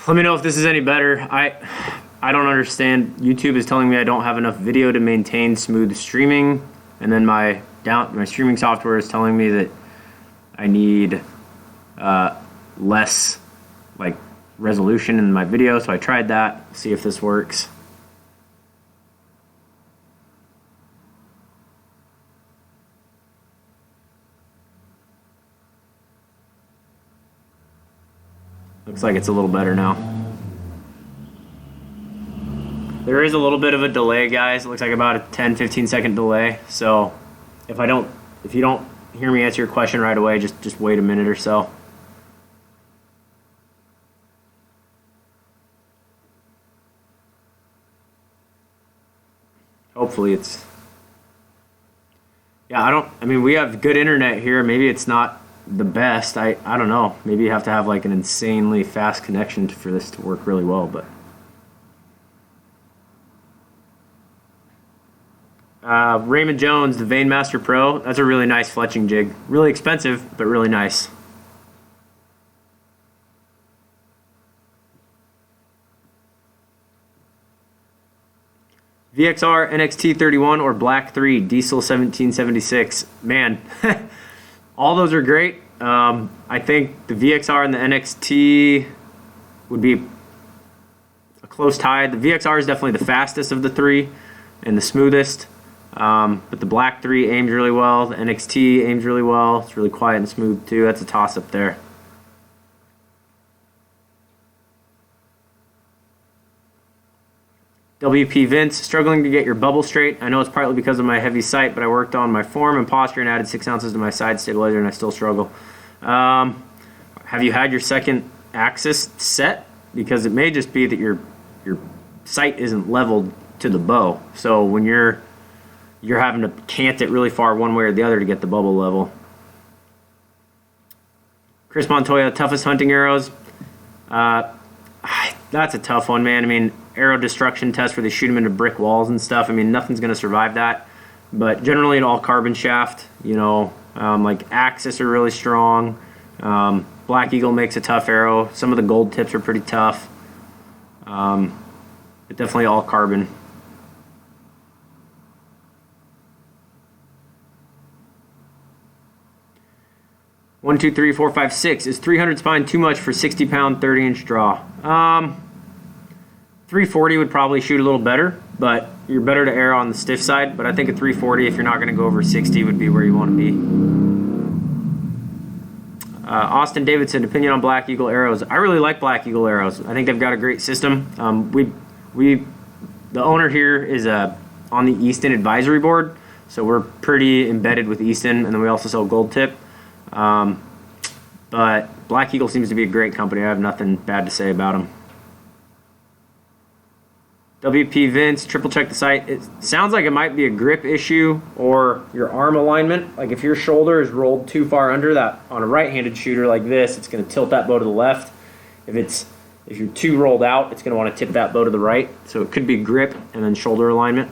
Let me know if this is any better. I don't understand. YouTube is telling me I don't have enough video to maintain smooth streaming, and then my streaming software is telling me that I need less like resolution in my video. So I tried that. See if this works. Looks like it's a little better now. There is a little bit of a delay, guys. It looks like about a 10-15 second delay. So if you don't hear me answer your question right away, just wait a minute or so. Hopefully it's, yeah, I mean, we have good internet here. Maybe it's not the best. I don't know. Maybe you have to have like an insanely fast connection for this to work really well, but Raymond Jones, the Vane Master Pro. That's a really nice fletching jig. Really expensive, but really nice. VXR NXT31 or Black 3 Diesel 1776. Man, all those are great. I think the VXR and the NXT would be a close tie. The VXR is definitely the fastest of the three and the smoothest. But the Black 3 aims really well. The NXT aims really well. It's really quiet and smooth too. That's a toss up there. WP Vince, struggling to get your bubble straight. I know it's partly because of my heavy sight, but I worked on my form and posture and added 6 ounces to my side stabilizer and I still struggle. Have you had your second axis set? Because it may just be that your sight isn't leveled to the bow. So when you're having to cant it really far one way or the other to get the bubble level. Chris Montoya, toughest hunting arrows. That's a tough one, man. I mean, arrow destruction test where they shoot them into brick walls and stuff. I mean, nothing's going to survive that. But generally, an all carbon shaft, you know, like Axis are really strong. Black Eagle makes a tough arrow. Some of the gold tips are pretty tough. But definitely all carbon. One, two, three, four, five, six. Is 300 spine too much for 60-pound, 30-inch draw? 340 would probably shoot a little better, but you're better to err on the stiff side. But I think a 340, if you're not going to go over 60, would be where you want to be. Austin Davidson, opinion on Black Eagle arrows. I really like Black Eagle arrows. I think they've got a great system. The owner here is on the Easton advisory board, so we're pretty embedded with Easton, and then we also sell Gold Tip. But Black Eagle seems to be a great company. I have nothing bad to say about them. WP Vince, triple check the sight. It sounds like it might be a grip issue or your arm alignment. Like if your shoulder is rolled too far under that on a right-handed shooter like this, it's going to tilt that bow to the left. If you're too rolled out, it's going to want to tip that bow to the right. So it could be grip and then shoulder alignment.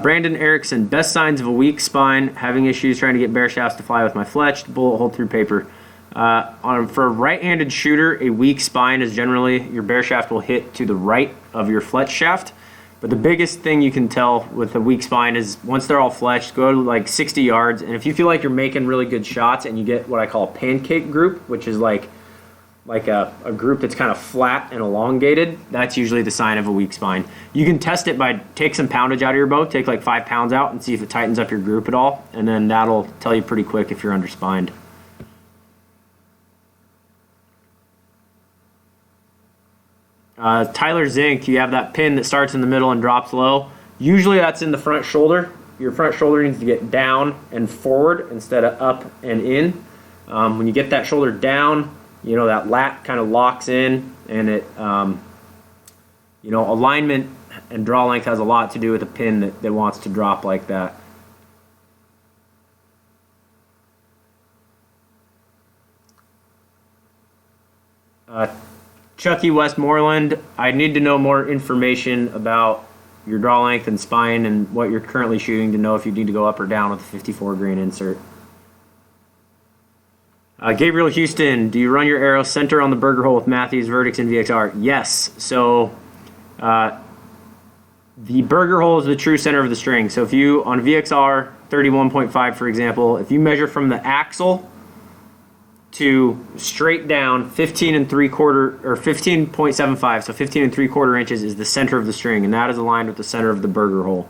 Brandon Erickson, best signs of a weak spine, having issues trying to get bear shafts to fly with my fletch, bullet hole through paper. For a right-handed shooter, a weak spine is generally your bear shaft will hit to the right of your fletch shaft. But the biggest thing you can tell with a weak spine is once they're all fletched, go to like 60 yards. And if you feel like you're making really good shots and you get what I call a pancake group, which is like a group that's kind of flat and elongated, that's usually the sign of a weak spine. You can test it by take some poundage out of your bow, take like 5 pounds out and see if it tightens up your group at all. And then that'll tell you pretty quick if you're underspined. Tyler Zink, you have that pin that starts in the middle and drops low. Usually that's in the front shoulder. Your front shoulder needs to get down and forward instead of up and in. When you get that shoulder down, you know, that lat kind of locks in, and it, you know, alignment and draw length has a lot to do with a pin that wants to drop like that. Chucky Westmoreland, I need to know more information about your draw length and spine and what you're currently shooting to know if you need to go up or down with a 54 grain insert. Gabriel Houston, do you run your arrow center on the burger hole with Mathews, Verdicts, and VXR? Yes. So the burger hole is the true center of the string. So if you, on VXR 31.5, for example, if you measure from the axle to straight down 15 and 3/4 or 15.75, so 15 and 3/4 inches is the center of the string, and that is aligned with the center of the burger hole.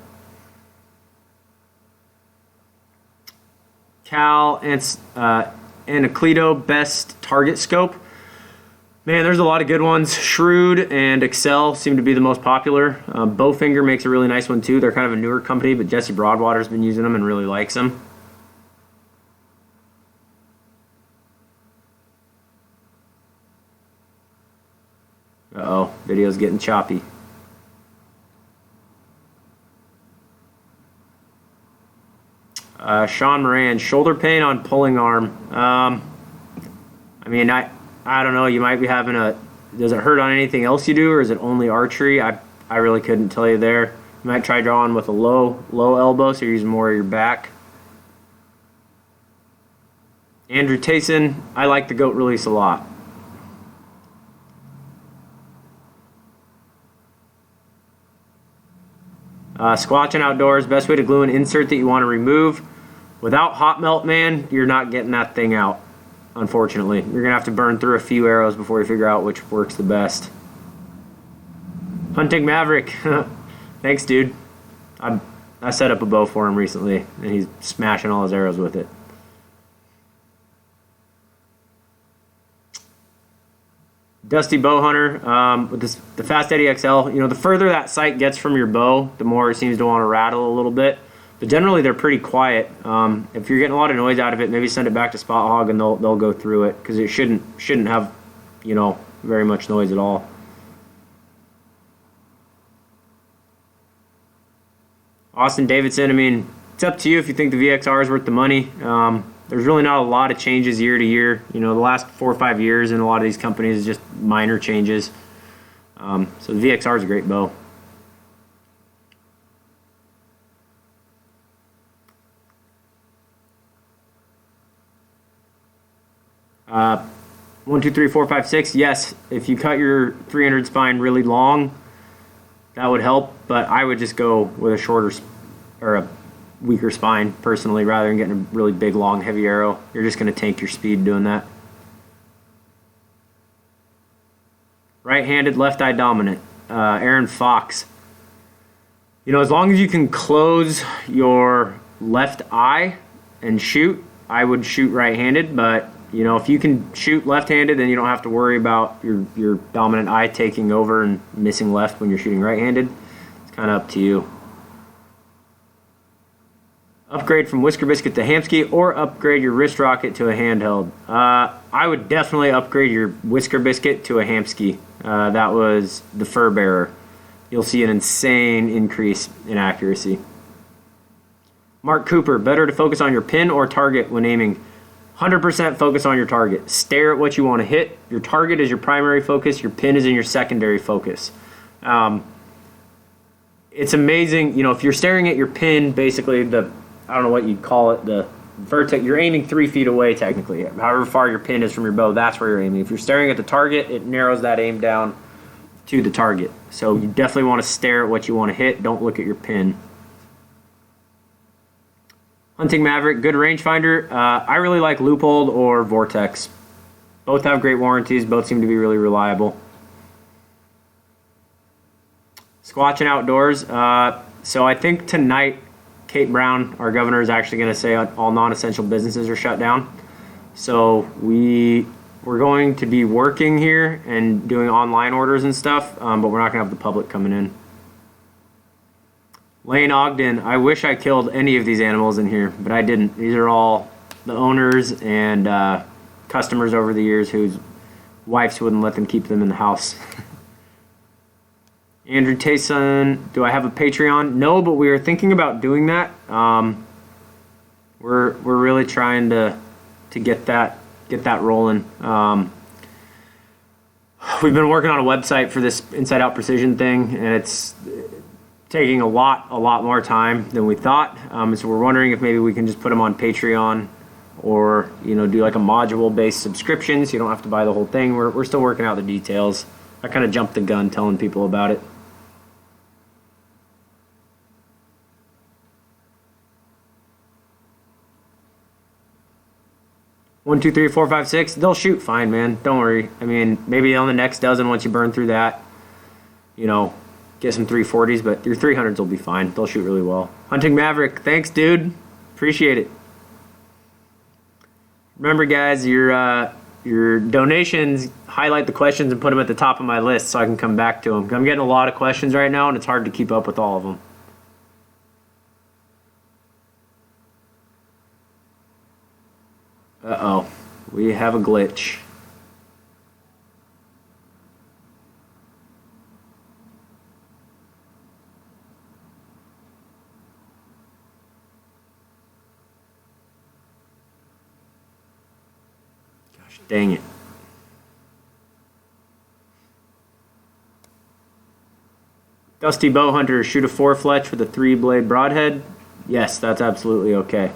Cal and Anacleto best target scope. Man, there's a lot of good ones. Shrewd and Excel seem to be the most popular. Bowfinger makes a really nice one too. They're kind of a newer company, but Jesse Broadwater's been using them and really likes them. Uh-oh, video's getting choppy. Sean Moran, shoulder pain on pulling arm. I mean, I don't know. You might be having does it hurt on anything else you do, or is it only archery? I really couldn't tell you there. You might try drawing with a low elbow, so you're using more of your back. Andrew Tayson, I like the goat release a lot. Squatching outdoors, best way to glue an insert that you want to remove. Without hot melt, man, you're not getting that thing out, unfortunately. You're going to have to burn through a few arrows before you figure out which works the best. Hunting Maverick. Thanks, dude. I set up a bow for him recently, and he's smashing all his arrows with it. Dusty Bow Hunter, with the Fast Eddie XL, you know, the further that sight gets from your bow, the more it seems to want to rattle a little bit. But generally, they're pretty quiet. If you're getting a lot of noise out of it, maybe send it back to Spot Hog and they'll go through it, because it shouldn't have, you know, very much noise at all. Austin Davidson, I mean, it's up to you if you think the VXR is worth the money. There's really not a lot of changes year to year. You know, the last 4 or 5 years in a lot of these companies is just minor changes. So the VXR is a great bow. Uh, 1, 2, 3, 4, 5, 6. Yes, if you cut your 300 spine really long, that would help. But I would just go with a shorter or a weaker spine personally, rather than getting a really big, long, heavy arrow. You're just going to tank your speed doing that. Right-handed, left eye dominant. Aaron Fox. You know, as long as you can close your left eye and shoot, I would shoot right-handed. But you know, if you can shoot left-handed, then you don't have to worry about your dominant eye taking over and missing left when you're shooting right-handed. It's kind of up to you. Upgrade from Whisker Biscuit to Hamsky, or upgrade your wrist rocket to a handheld. I would definitely upgrade your Whisker Biscuit to a Hamsky. That was the fur bearer. You'll see an insane increase in accuracy. Mark Cooper, better to focus on your pin or target when aiming? 100% focus on your target. Stare at what you want to hit. Your target is your primary focus. Your pin is in your secondary focus. It's amazing, you know, if you're staring at your pin, basically I don't know what you'd call it, the vertex, you're aiming 3 feet away technically. However far your pin is from your bow, that's where you're aiming. If you're staring at the target, it narrows that aim down to the target. So you definitely want to stare at what you want to hit. Don't look at your pin. Hunting Maverick, good rangefinder. I really like Loophole or Vortex. Both have great warranties. Both seem to be really reliable. Squatching outdoors. So I think tonight, Kate Brown, our governor, is actually going to say all non-essential businesses are shut down. So we're going to be working here and doing online orders and stuff, but we're not going to have the public coming in. Lane Ogden, I wish I killed any of these animals in here, but I didn't. These are all the owners and customers over the years whose wives wouldn't let them keep them in the house. Andrew Tayson, do I have a Patreon? No, but we are thinking about doing that. We're really trying to get that rolling. We've been working on a website for this Inside Out Precision thing, and it's taking a lot more time than we thought. So we're wondering if maybe we can just put them on Patreon or do like a module based subscription so you don't have to buy the whole thing. We're still working out the details. I kind of jumped the gun telling people about it. One, two, three, four, five, six. They'll shoot fine, man. Don't worry. I mean, maybe on the next dozen, once you burn through that, get some 340s, but your 300s will be fine. They'll shoot really well. Hunting Maverick, thanks, dude. Appreciate it. Remember, guys, your donations, highlight the questions and put them at the top of my list so I can come back to them. I'm getting a lot of questions right now, and it's hard to keep up with all of them. Uh-oh, we have a glitch. Gosh, dang it. Dusty Bowhunter, shoot a 4-fletch with a 3-blade broadhead? Yes, that's absolutely okay.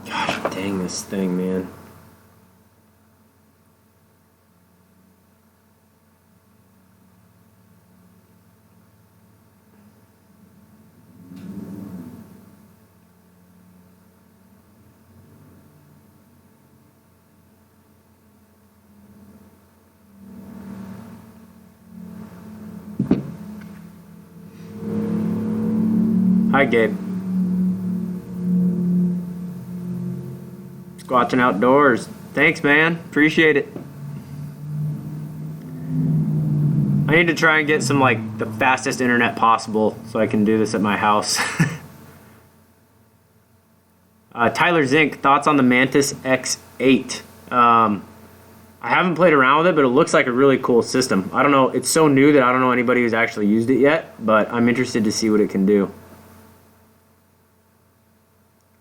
Gosh, dang this thing, man. Hi, Gabe. Squatching outdoors. Thanks, man. Appreciate it. I need to try and get some, the fastest internet possible so I can do this at my house. Tyler Zink, thoughts on the Mantis X8? I haven't played around with it, but it looks like a really cool system. I don't know. It's so new that I don't know anybody who's actually used it yet, but I'm interested to see what it can do.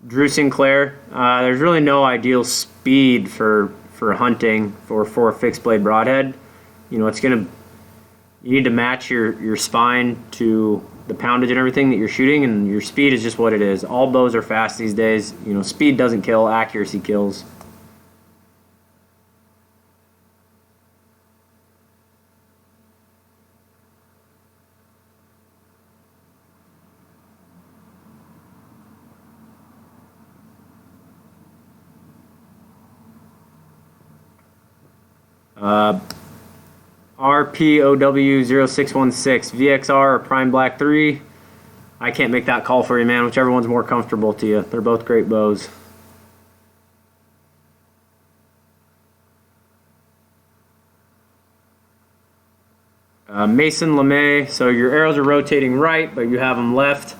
Drew Sinclair, there's really no ideal speed for hunting for a fixed blade broadhead. You need to match your spine to the poundage and everything that you're shooting, and your speed is just what it is. All bows are fast these days. Speed doesn't kill, accuracy kills. RPOW0616, VXR or Prime Black 3. I can't make that call for you, man. Whichever one's more comfortable to you. They're both great bows. Mason LeMay, so your arrows are rotating right, but you have them left.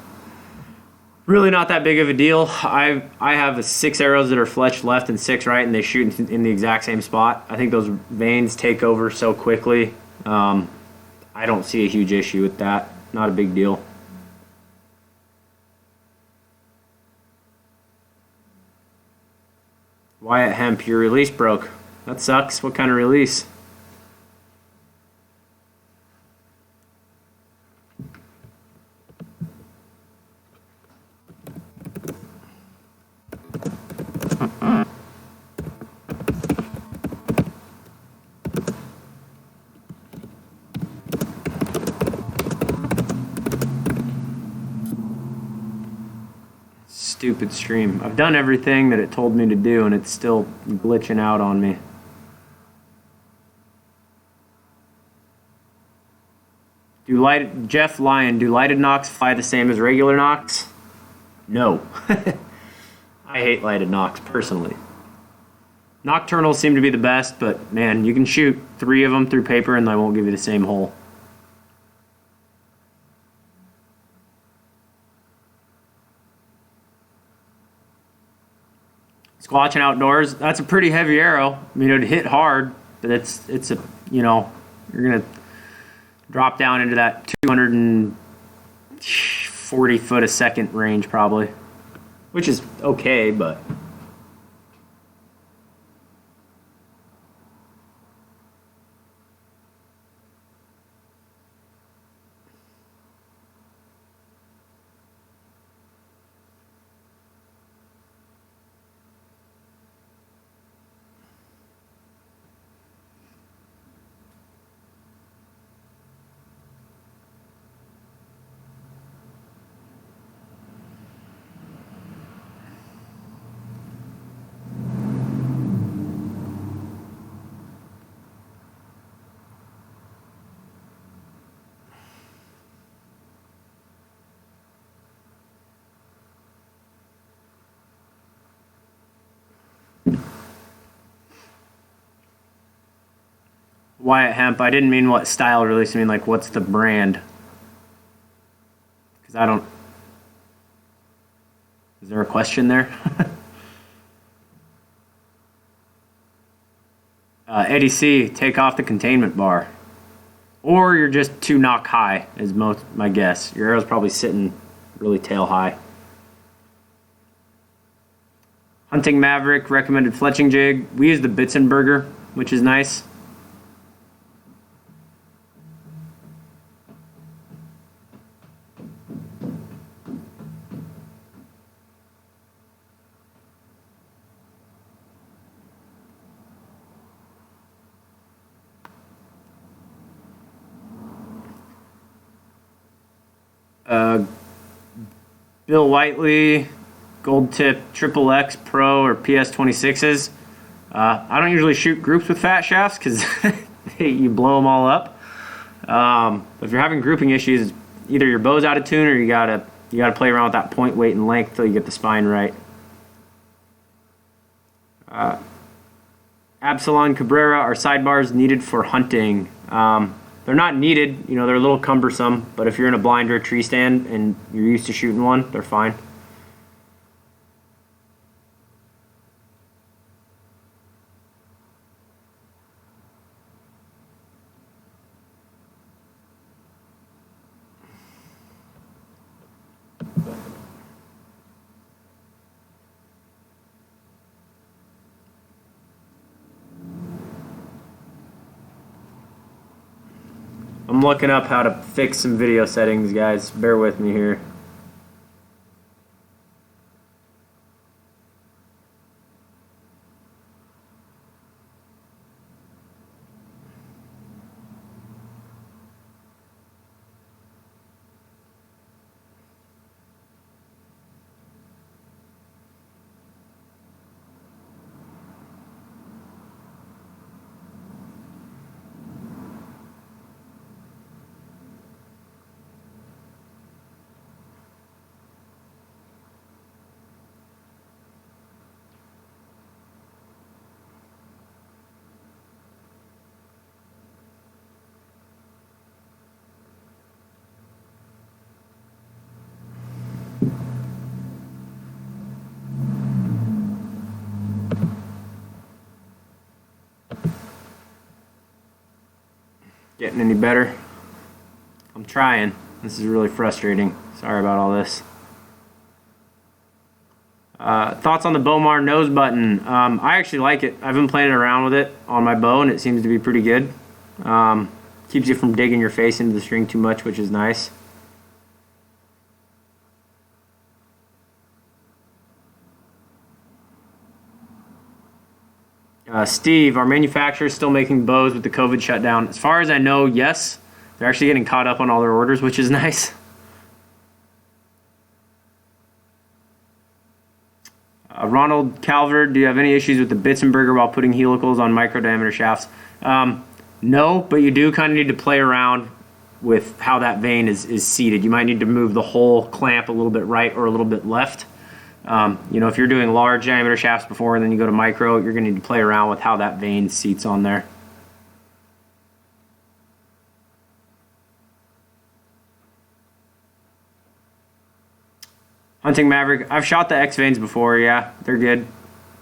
Really not that big of a deal. I have 6 arrows that are fletched left and 6 right, and they shoot in the exact same spot. I think those vanes take over so quickly. I don't see a huge issue with that. Not a big deal. Wyatt Hemp, your release broke. That sucks. What kind of release? Stupid stream. I've done everything that it told me to do, and it's still glitching out on me. Jeff Lyon, do lighted nocks fly the same as regular nocks? No. I hate lighted nocks personally. Nocturnals seem to be the best, but man, you can shoot 3 of them through paper and they won't give you the same hole. Squatching outdoors, that's a pretty heavy arrow. I mean, it'd hit hard, but it's a, you're gonna drop down into that 240 foot a second range probably, which is okay, but Wyatt Hemp. I didn't mean what style release. I mean like what's the brand? Because I don't. Is there a question there? Eddie C. Take off the containment bar, or you're just too knock high. Is my guess. Your arrow's probably sitting really tail high. Hunting Maverick recommended fletching jig. We use the Bitzenberger, which is nice. Bill Whiteley, Gold Tip Triple X Pro or PS 26s. I don't usually shoot groups with fat shafts because you blow them all up. If you're having grouping issues, either your bow's out of tune or you gotta play around with that point weight and length till you get the spine right. Absalon Cabrera are sidebars needed for hunting. They're not needed, they're a little cumbersome, but if you're in a blind or a tree stand and you're used to shooting one, they're fine. I'm looking up how to fix some video settings, guys. Bear with me here. Getting any better? I'm trying. This is really frustrating. Sorry about all this. Thoughts on the Bowmar nose button? I actually like it. I've been playing around with it on my bow and it seems to be pretty good. Keeps you from digging your face into the string too much, which is nice. Steve, are manufacturers still making bows with the COVID shutdown? As far as I know, yes. They're actually getting caught up on all their orders, which is nice. Ronald Calvert, do you have any issues with the Bitzenberger while putting helicals on micro diameter shafts? No, but you do kind of need to play around with how that vane is seated. You might need to move the whole clamp a little bit right or a little bit left. If you're doing large diameter shafts before and then you go to micro, you're going to need to play around with how that vane seats on there. Hunting Maverick, I've shot the X vanes before, yeah, they're good.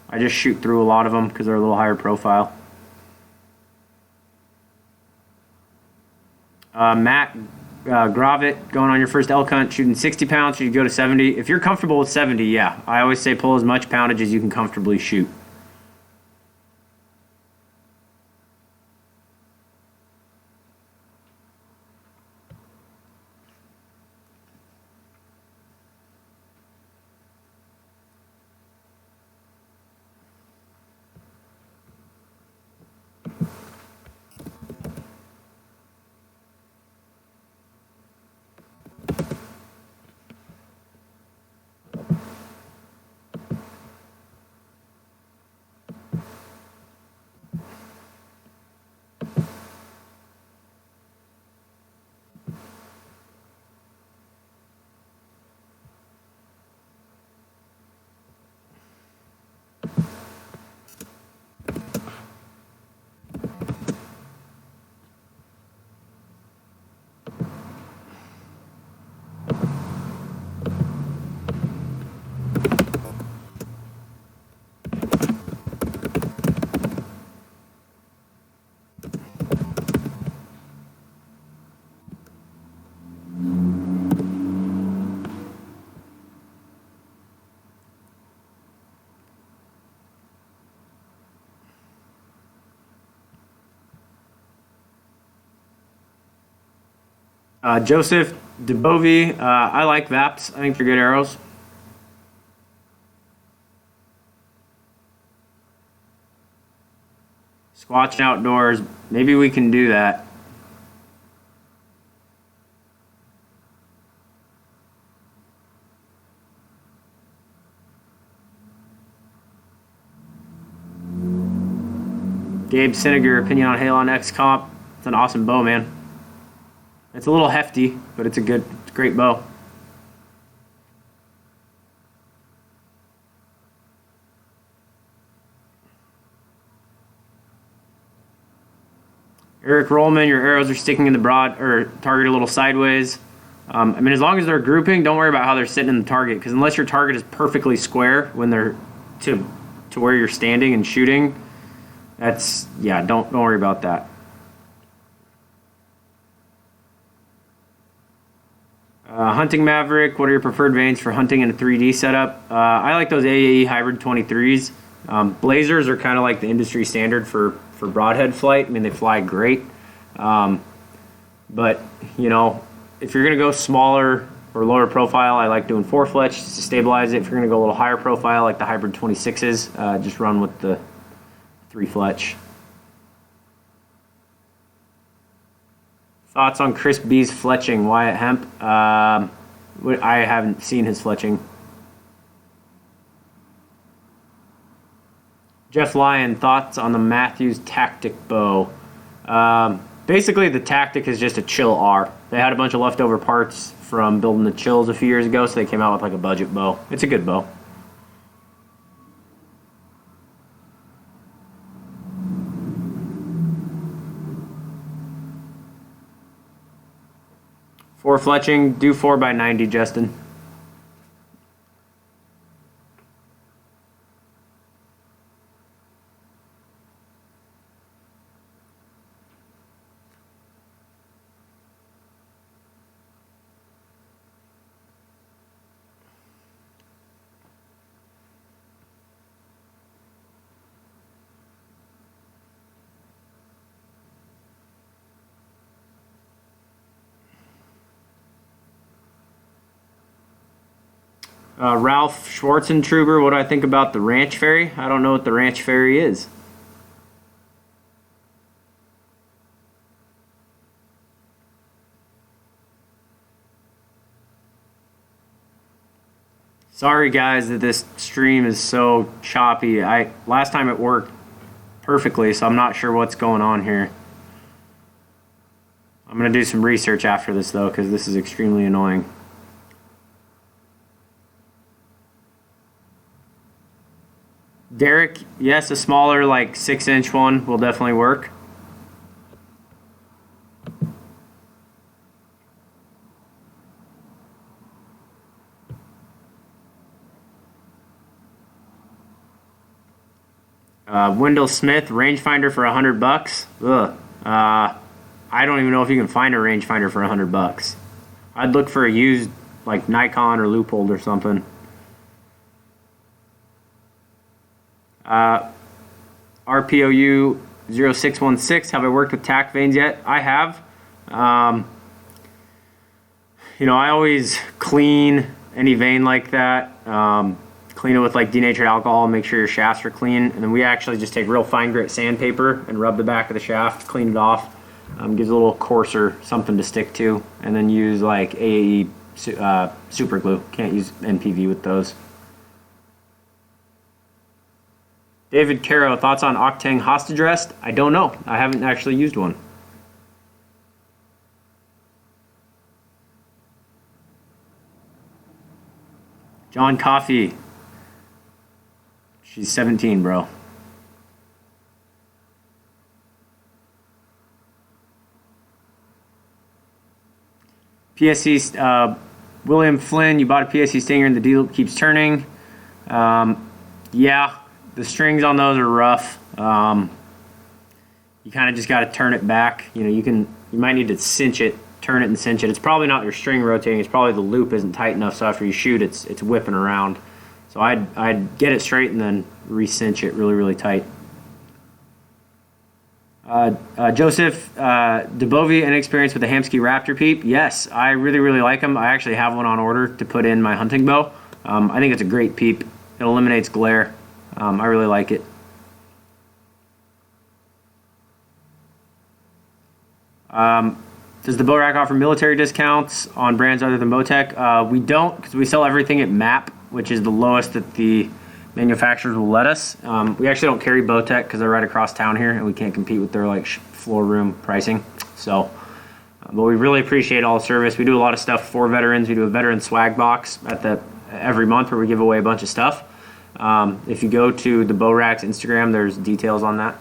I just shoot through a lot of them because they're a little higher profile. Matt Gravit, going on your first elk hunt, shooting 60 pounds, should you go to 70? If you're comfortable with 70, yeah. I always say pull as much poundage as you can comfortably shoot. Joseph DeBovi, I like VAPs. I think they're good arrows. Squatching outdoors, maybe we can do that. Gabe Sinegar, opinion on Halon X Comp. It's an awesome bow, man. It's a little hefty, but it's a great bow. Eric Rollman, your arrows are sticking in the broad or target a little sideways. I mean, as long as they're grouping, don't worry about how they're sitting in the target, because unless your target is perfectly square when they're to where you're standing and shooting, that's, yeah, don't worry about that. Hunting Maverick, what are your preferred vanes for hunting in a 3D setup? I like those AAE Hybrid 23s. Blazers are kind of like the industry standard for broadhead flight. I mean, they fly great. But, you know, if you're going to go smaller or lower profile, I like doing 4 fletch to stabilize it. If you're going to go a little higher profile, like the Hybrid 26s, just run with the 3 fletch. Thoughts on Chris B's fletching, Wyatt Hemp? I haven't seen his fletching. Jeff Lyon, thoughts on the Mathews Tactic bow? Basically, the Tactic is just a chill R. They had a bunch of leftover parts from building the chills a few years ago, so they came out with like a budget bow. It's a good bow. For fletching, do 4x90, Justin. Ralph Schwarzentruber, what do I think about the Ranch Fairy? I don't know what the Ranch Fairy is. Sorry guys that this stream is so choppy. Last time it worked perfectly, so I'm not sure what's going on here. I'm going to do some research after this though, because this is extremely annoying. Derek, yes, a smaller, like 6-inch one will definitely work. Wendell Smith, rangefinder for $100. Ugh. I don't even know if you can find a rangefinder for $100. I'd look for a used like Nikon or Leupold or something. RPOU 0616, have I worked with tack vanes yet? I have. You know, I always clean any vane like that. Clean it with like denatured alcohol, make sure your shafts are clean, and then we actually just take real fine grit sandpaper and rub the back of the shaft, clean it off. Gives a little coarser something to stick to, and then use like AAE super glue. Can't use NPV with those. David Caro, thoughts on Octane hostage rest? I don't know. I haven't actually used one. John Coffey. She's 17, bro. PSC, William Flynn, you bought a PSC Stinger and the deal keeps turning. Yeah, the strings on those are rough. You kind of just got to turn it back. You know, you might need to cinch it, turn it and cinch it. It's probably not your string rotating. It's probably the loop isn't tight enough, so after you shoot, it's whipping around. So I'd get it straight and then re-cinch it really, really tight. Joseph Dubovy, any experience with the Hamsky Raptor peep? Yes, I really, really like them. I actually have one on order to put in my hunting bow. I think it's a great peep. It eliminates glare. I really like it. Does the bow rack offer military discounts on brands other than Bowtech? We don't, because we sell everything at MAP, which is the lowest that the manufacturers will let us. We actually don't carry Bowtech because they're right across town here, and we can't compete with their like floor room pricing. So, but we really appreciate all the service. We do a lot of stuff for veterans. We do a veteran swag box every month where we give away a bunch of stuff. If you go to the Bow Rack's Instagram, there's details on that.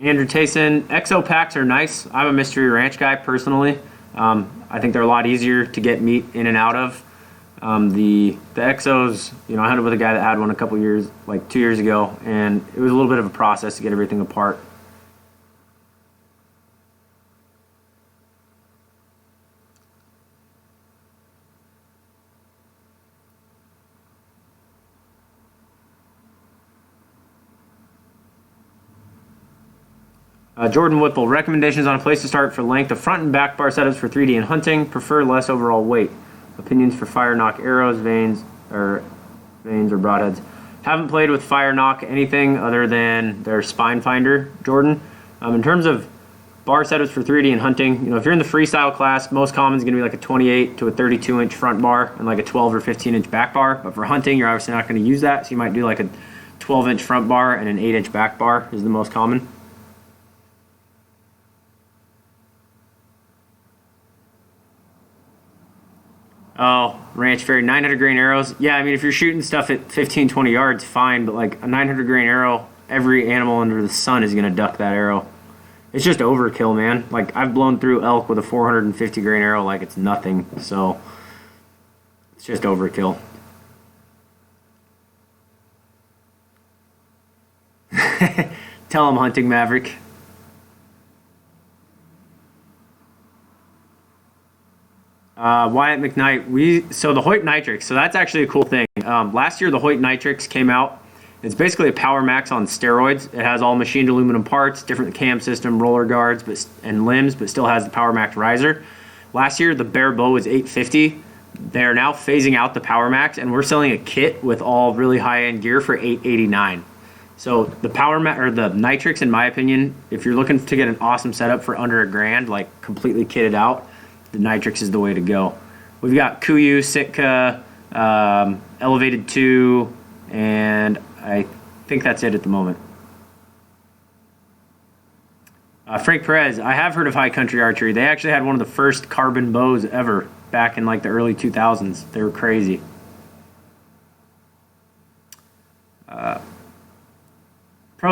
Andrew Tayson, exo packs are nice. I'm a mystery ranch guy personally. I think they're a lot easier to get meat in and out of. The exos, you know, I hunted with a guy that had one a couple years, like 2 years ago, and it was a little bit of a process to get everything apart. Jordan Whipple, recommendations on a place to start for length of front and back bar setups for 3D and hunting. Prefer less overall weight. Opinions for fire knock arrows, vanes or broadheads. Haven't played with fire knock anything other than their spine finder, Jordan. In terms of bar setups for 3D and hunting, you know, if you're in the freestyle class, most common is going to be like a 28 to a 32 inch front bar and like a 12 or 15 inch back bar. But for hunting, you're obviously not going to use that, so you might do like a 12 inch front bar and an 8 inch back bar is the most common. Oh, Ranch Fairy, 900 grain arrows. Yeah, I mean, if you're shooting stuff at 15, 20 yards, fine, but like a 900 grain arrow, every animal under the sun is going to duck that arrow. It's just overkill, man. Like, I've blown through elk with a 450 grain arrow like it's nothing, so it's just overkill. Tell him, Hunting Maverick. Wyatt McKnight, so the Hoyt Nitrix, so that's actually a cool thing. Last year the Hoyt Nitrix came out. It's basically a Power Max on steroids. It has all machined aluminum parts, different cam system, roller guards, and limbs, but still has the Power Max riser. Last year the bare bow was $850. They're now phasing out the Power Max, and we're selling a kit with all really high-end gear for $889. So the the Nitrix, in my opinion, if you're looking to get an awesome setup for under $1,000, like completely kitted out, the Nitrix is the way to go. We've got Kuiu, Sitka, Elevated 2, and I think that's it at the moment. Frank Perez, I have heard of High Country Archery. They actually had one of the first carbon bows ever back in like the early 2000s. They were crazy. Pros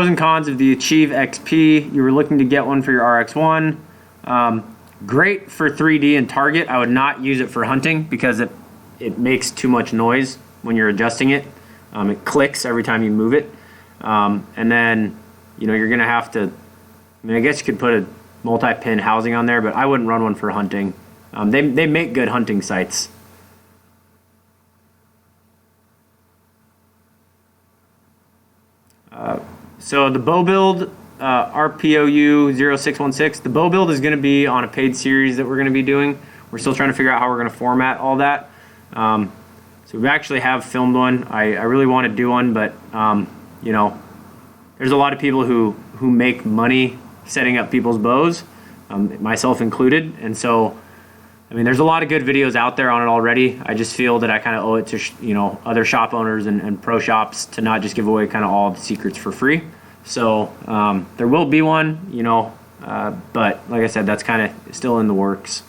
and cons of the Achieve XP. You were looking to get one for your RX-1. Great for 3D and target. I would not use it for hunting because it makes too much noise when you're adjusting it. It clicks every time you move it. And then, you're going to have to, I guess you could put a multi-pin housing on there, but I wouldn't run one for hunting. They make good hunting sites. So the bow build, RPOU 0616, the bow build is going to be on a paid series that we're going to be doing. We're still trying to figure out how we're going to format all that. So we actually have filmed one. I really want to do one, but there's a lot of people who make money setting up people's bows, myself included. And so, there's a lot of good videos out there on it already. I just feel that I kind of owe it to, other shop owners and pro shops to not just give away kind of all the secrets for free. So there will be one, but like I said, that's kind of still in the works.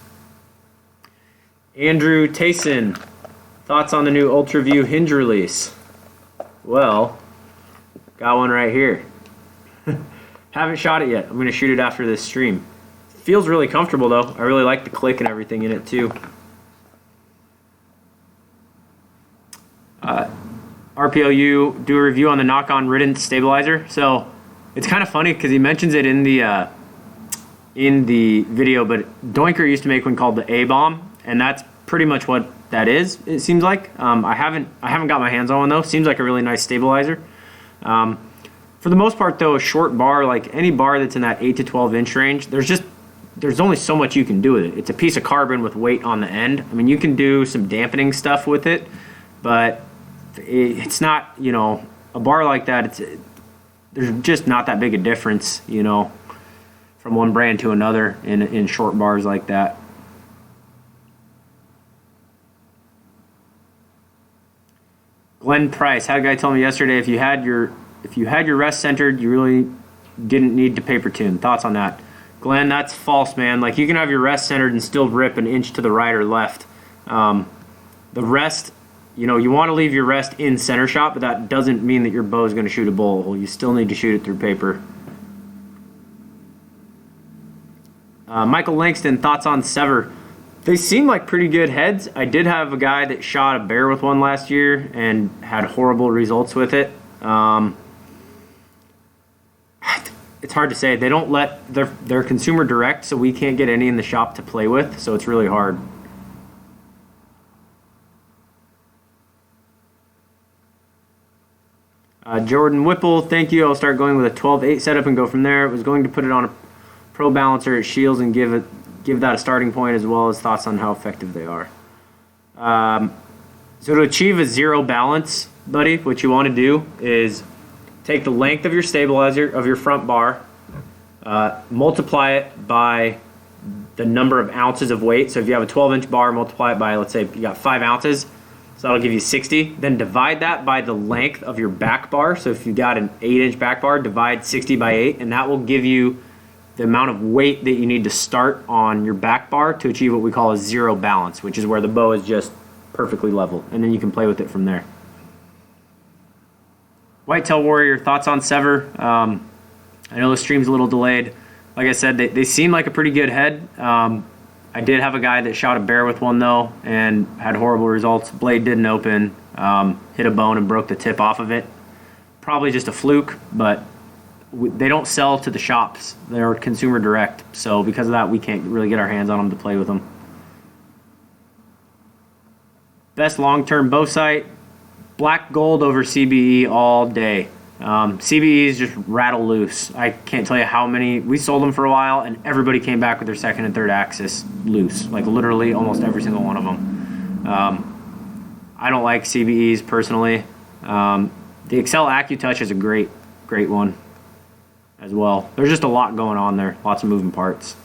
Andrew Tayson, thoughts on the new UltraView Hinge release? Well, got one right here. Haven't shot it yet. I'm going to shoot it after this stream. Feels really comfortable though. I really like the click and everything in it too. RPOU, do a review on the knock-on riddance stabilizer. So it's kind of funny because he mentions it in the video, but Doinker used to make one called the A-bomb, and that's pretty much what that is. It seems like I haven't got my hands on one though. Seems like a really nice stabilizer. For the most part though, a short bar, like any bar that's in that 8 to 12 inch range, there's only so much you can do with it. It's a piece of carbon with weight on the end. You can do some dampening stuff with it, but it's not, a bar like that, there's just not that big a difference, from one brand to another in short bars like that. Glenn Price had a guy tell me yesterday if you had your rest centered, you really didn't need to paper tune. Thoughts on that? Glenn, that's false, man. Like, you can have your rest centered and still rip an inch to the right or left. The rest, you want to leave your rest in center shot, but that doesn't mean that your bow is going to shoot a bullet hole. You still need to shoot it through paper. Michael Langston, thoughts on Sever? They seem like pretty good heads. I did have a guy that shot a bear with one last year and had horrible results with it. It's hard to say. They don't let their consumer direct, so we can't get any in the shop to play with, so it's really hard. Jordan Whipple, thank you. I'll start going with a 12-8 setup and go from there. I was going to put it on a pro balancer at Shields and give that a starting point, as well as thoughts on how effective they are. So to achieve a zero balance, buddy, what you want to do is take the length of your stabilizer of your front bar, multiply it by the number of ounces of weight. So if you have a 12-inch bar, multiply it by, let's say you got 5 ounces, so that'll give you 60. Then divide that by the length of your back bar. So if you got an 8-inch back bar, divide 60 by 8, and that will give you the amount of weight that you need to start on your back bar to achieve what we call a zero balance, which is where the bow is just perfectly level, and then you can play with it from there. Whitetail Warrior, thoughts on Sever? I know the stream's a little delayed. Like I said, they seem like a pretty good head. I did have a guy that shot a bear with one though and had horrible results. Blade didn't open, hit a bone and broke the tip off of it. Probably just a fluke, but they don't sell to the shops. They're consumer direct, so because of that, we can't really get our hands on them to play with them. Best long-term bow sight, black gold over CBE all day. CBEs just rattle loose. I can't tell you how many. We sold them for a while, and everybody came back with their second and third axis loose. Like literally almost every single one of them. I don't like CBEs personally. The Excel AccuTouch is a great one as well. There's just a lot going on there. Lots of moving parts.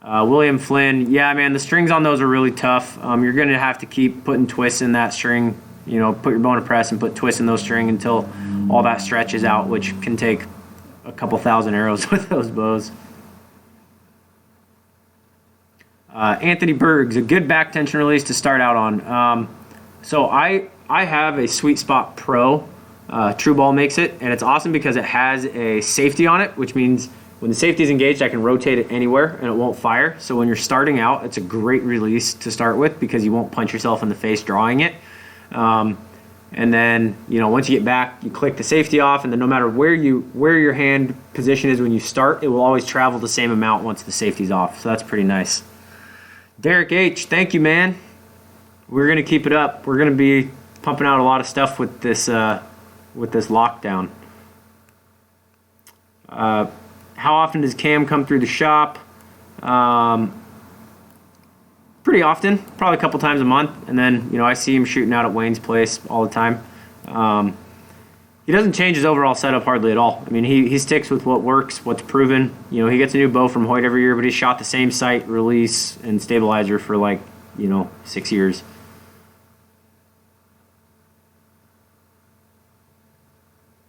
William Flynn, yeah, man, the strings on those are really tough. You're going to have to keep putting twists in that string. Put your bow in a press and put twists in those string until all that stretches out, which can take a couple thousand arrows with those bows. Anthony Bergs, a good back tension release to start out on. So I have a Sweet Spot Pro. True Ball makes it, and it's awesome because it has a safety on it, which means When the safety is engaged, I can rotate it anywhere and it won't fire. So when you're starting out, it's a great release to start with because you won't punch yourself in the face drawing it. And then, once you get back, you click the safety off, and then no matter where your hand position is when you start, it will always travel the same amount once the safety's off. So that's pretty nice. Derek H, thank you, man. We're going to keep it up. We're going to be pumping out a lot of stuff with this lockdown. How often does Cam come through the shop? Pretty often, probably a couple times a month. And then, I see him shooting out at Wayne's place all the time. He doesn't change his overall setup hardly at all. I mean, he sticks with what works, what's proven. He gets a new bow from Hoyt every year, but he's shot the same sight, release, and stabilizer for 6 years.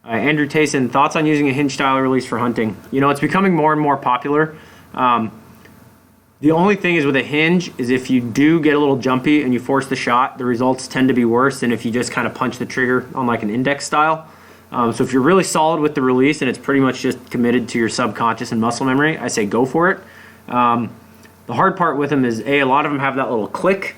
Andrew Tayson, thoughts on using a hinge style release for hunting? It's becoming more and more popular. The only thing is with a hinge is if you do get a little jumpy and you force the shot, the results tend to be worse than if you just kind of punch the trigger on an index style. So if you're really solid with the release and it's pretty much just committed to your subconscious and muscle memory, I say go for it. The hard part with them is a lot of them have that little click,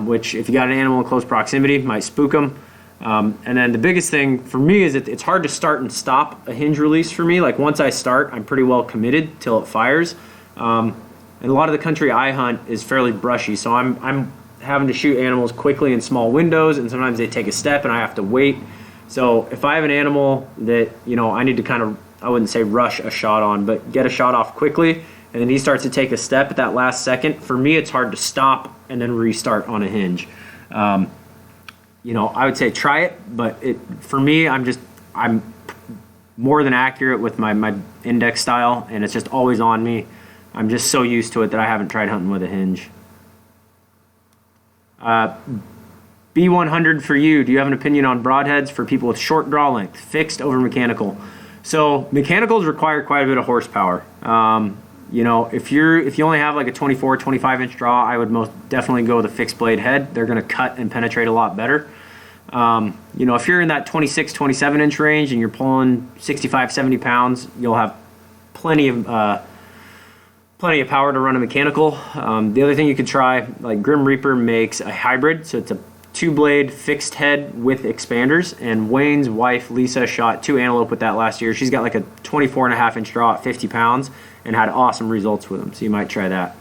which if you got an animal in close proximity might spook them. And then the biggest thing for me is it's hard to start and stop a hinge release for me. Once I start, I'm pretty well committed till it fires. And a lot of the country I hunt is fairly brushy, so I'm having to shoot animals quickly in small windows, and sometimes they take a step and I have to wait. So if I have an animal that I need to kind of, I wouldn't say rush a shot on, but get a shot off quickly, and then he starts to take a step at that last second, for me it's hard to stop and then restart on a hinge. I would say try it, but for me I'm more than accurate with my index style, and it's just always on me. I'm just so used to it that I haven't tried hunting with a hinge. B100 for you. Do you have an opinion on broadheads for people with short draw length, fixed over mechanical? So mechanicals require quite a bit of horsepower. If you only have a 24, 25 inch draw, I would most definitely go with a fixed blade head. They're going to cut and penetrate a lot better. If you're in that 26, 27 inch range and you're pulling 65, 70 pounds, you'll have plenty of power to run a mechanical. The other thing you could try, Grim Reaper makes a hybrid, so it's a 2-blade fixed head with expanders, and Wayne's wife Lisa shot 2 antelope with that last year. She's got a 24.5 inch draw at 50 pounds and had awesome results with them, so you might try that.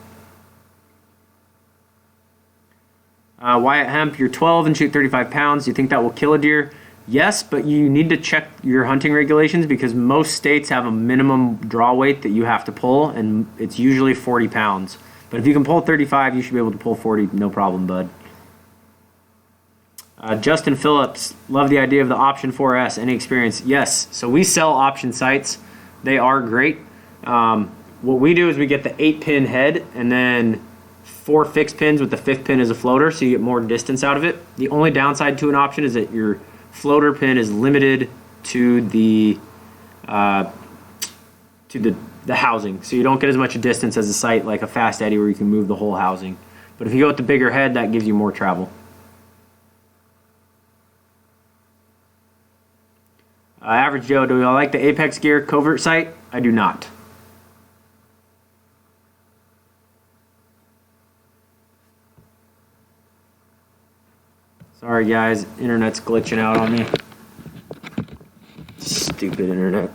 Wyatt Hemp, you're 12 and shoot 35 pounds. Do you think that will kill a deer? Yes, but you need to check your hunting regulations because most states have a minimum draw weight that you have to pull, and it's usually 40 pounds. But if you can pull 35, you should be able to pull 40, no problem, bud. Justin Phillips, love the idea of the Option 4S. Any experience? Yes. So we sell option sights. They are great. What we do is we get the 8-pin head and then 4 fixed pins with the 5th pin as a floater, so you get more distance out of it. The only downside to an option is that your floater pin is limited to the housing, so you don't get as much distance as a sight like a Fast Eddie where you can move the whole housing. But if you go with the bigger head, that gives you more travel. Average Joe, do I like the Apex Gear covert sight? I do not. Sorry guys, internet's glitching out on me. Stupid internet.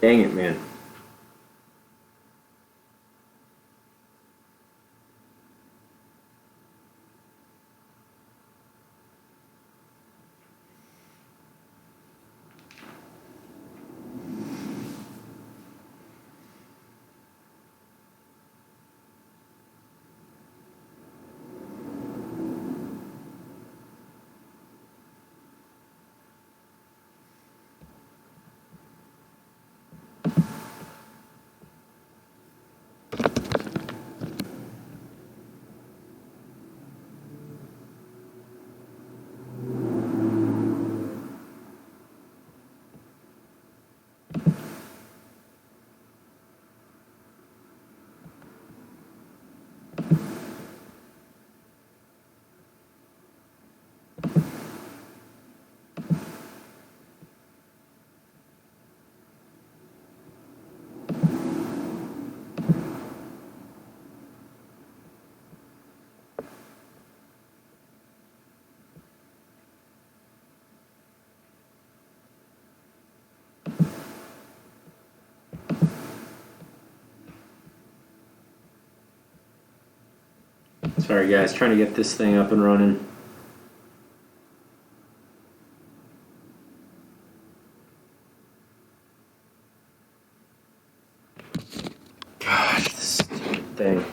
Dang it, man. Sorry guys, trying to get this thing up and running. Gosh, this stupid thing.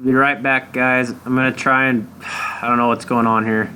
Be right back, guys. I'm gonna try and I don't know what's going on here.